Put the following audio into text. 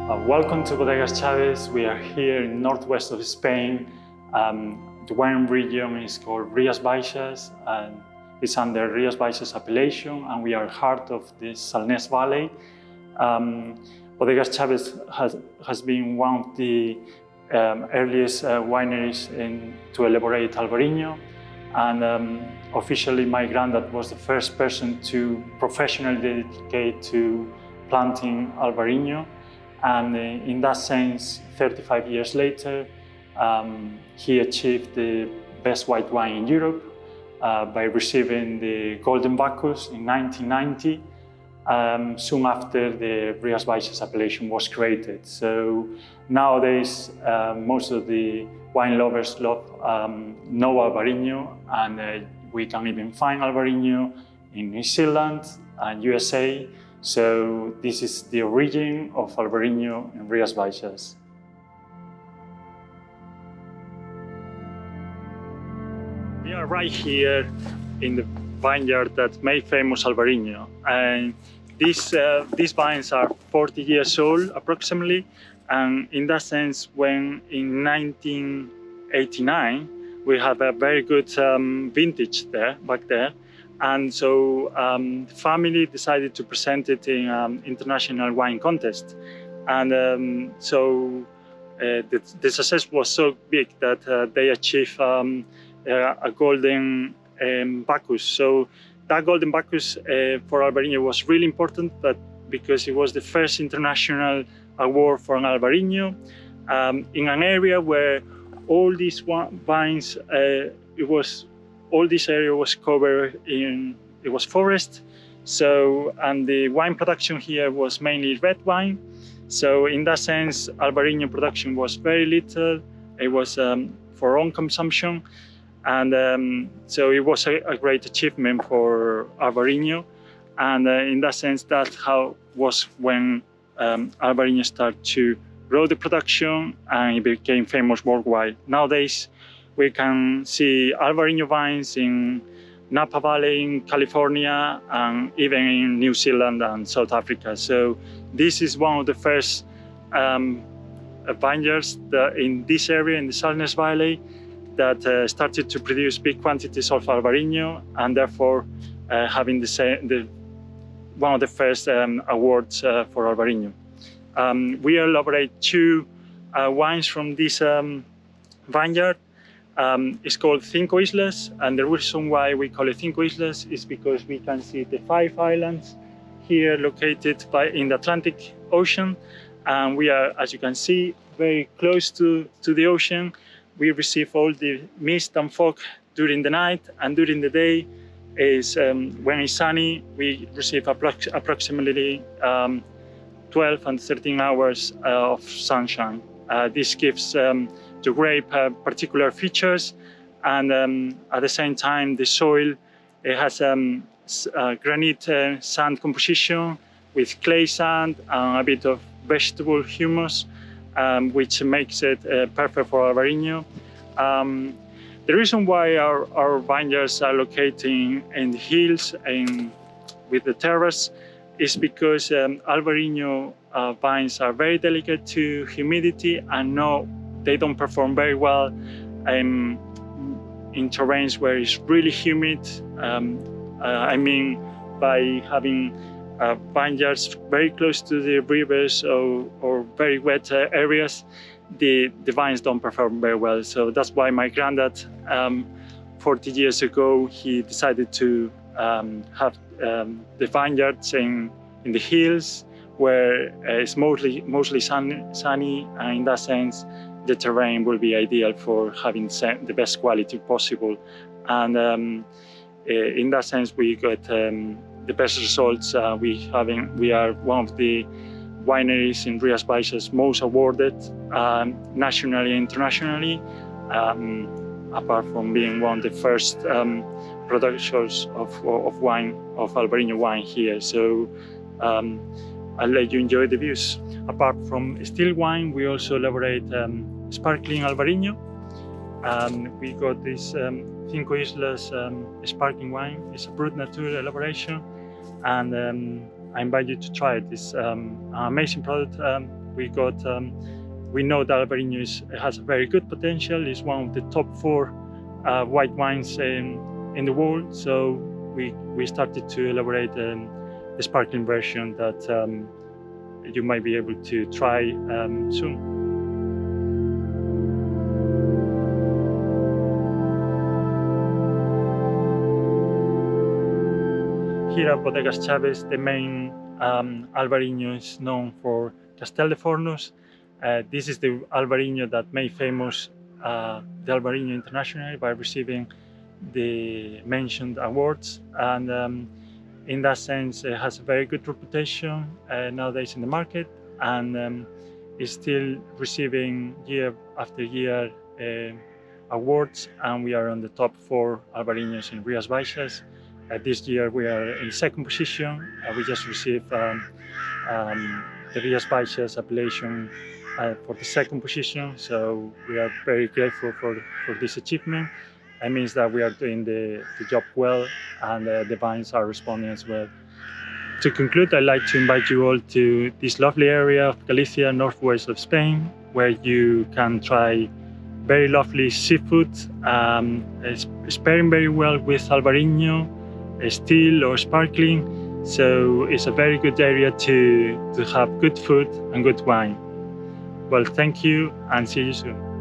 Welcome to Bodegas Chaves. We are here in northwest of Spain. The wine region is called Rias Baixas and it's under Rias Baixas appellation, and we are heart of the Salnés Valley. Bodegas Chaves has been one of the earliest wineries to elaborate Albariño, and officially my granddad was the first person to professionally dedicate to planting Albariño. And in that sense, 35 years later, he achieved the best white wine in Europe by receiving the Golden Bacchus in 1990, soon after the Rias Baixas appellation was created. So nowadays, most of the wine lovers know Albariño, and we can even find Albariño in New Zealand and USA. So this is the origin of Albariño in Rias Baixas. We are right here in the vineyard that made famous Albariño, and these vines are 40 years old approximately. And in that sense, when in 1989 we have a very good vintage back there. And so the family decided to present it in international wine contest. And so the success was so big that they achieved a golden Bacchus. So that golden Bacchus for Albariño was really important, but because it was the first international award for an Albariño in an area where all these vines, all this area was covered in, it was forest. So, and the wine production here was mainly red wine. So in that sense, Albariño production was very little. It was for own consumption. And so it was a great achievement for Albariño. And in that sense, that's how was when Albariño started to grow the production and it became famous worldwide. Nowadays, we can see Albariño vines in Napa Valley in California and even in New Zealand and South Africa. So this is one of the first vineyards in this area, in the Salnés Valley, that started to produce big quantities of Albariño, and therefore having one of the first awards for Albariño. We elaborate two wines from this vineyard. It's called Cinco Islas, and the reason why we call it Cinco Islas is because we can see the 5 islands here located in the Atlantic Ocean, and we are, as you can see, very close to the ocean. We receive all the mist and fog during the night, and during the day, when it's sunny, we receive approximately 12 and 13 hours of sunshine. This gives the grape particular features, and at the same time, the soil has granite sand composition with clay sand and a bit of vegetable humus, which makes it perfect for Albariño. The reason why our vineyards are located in the hills and with the terrace is because Albariño vines are very delicate to humidity, and they don't perform very well in terrains where it's really humid. I mean, by having vineyards very close to the rivers or very wet areas, the vines don't perform very well. So that's why my granddad, 40 years ago, he decided to have the vineyards in the hills where it's mostly sunny, and in that sense, the terrain will be ideal for having the best quality possible. And in that sense, we got the best results. We are one of the wineries in Rias Baixas most awarded nationally and internationally, apart from being one of the first producers of Albariño wine here. So I'll let you enjoy the views. Apart from still wine, we also elaborate sparkling Albariño. We got this Cinco Islas sparkling wine. It's a Brut Nature elaboration, and I invite you to try it. It's an amazing product we know that Albariño has a very good potential. It's one of the top 4 white wines in the world. So we started to elaborate the sparkling version that you might be able to try soon. Here at Bodegas Chaves, the main Albariño is known for Castel de Fornos. This is the Albariño that made famous the Albariño internationally by receiving the mentioned awards, and in that sense it has a very good reputation nowadays in the market, and is still receiving year after year awards, and we are on the top 4 Albariños in Rias Baixas. This year we are in 2nd position. We just received the Rias Baixas appellation for the 2nd position, so we are very grateful for this achievement. It means that we are doing the job well, and the vines are responding as well. To conclude, I'd like to invite you all to this lovely area of Galicia, northwest of Spain, where you can try very lovely seafood. It's pairing very well with Albariño, still or sparkling, so it's a very good area to have good food and good wine. Well, thank you and see you soon.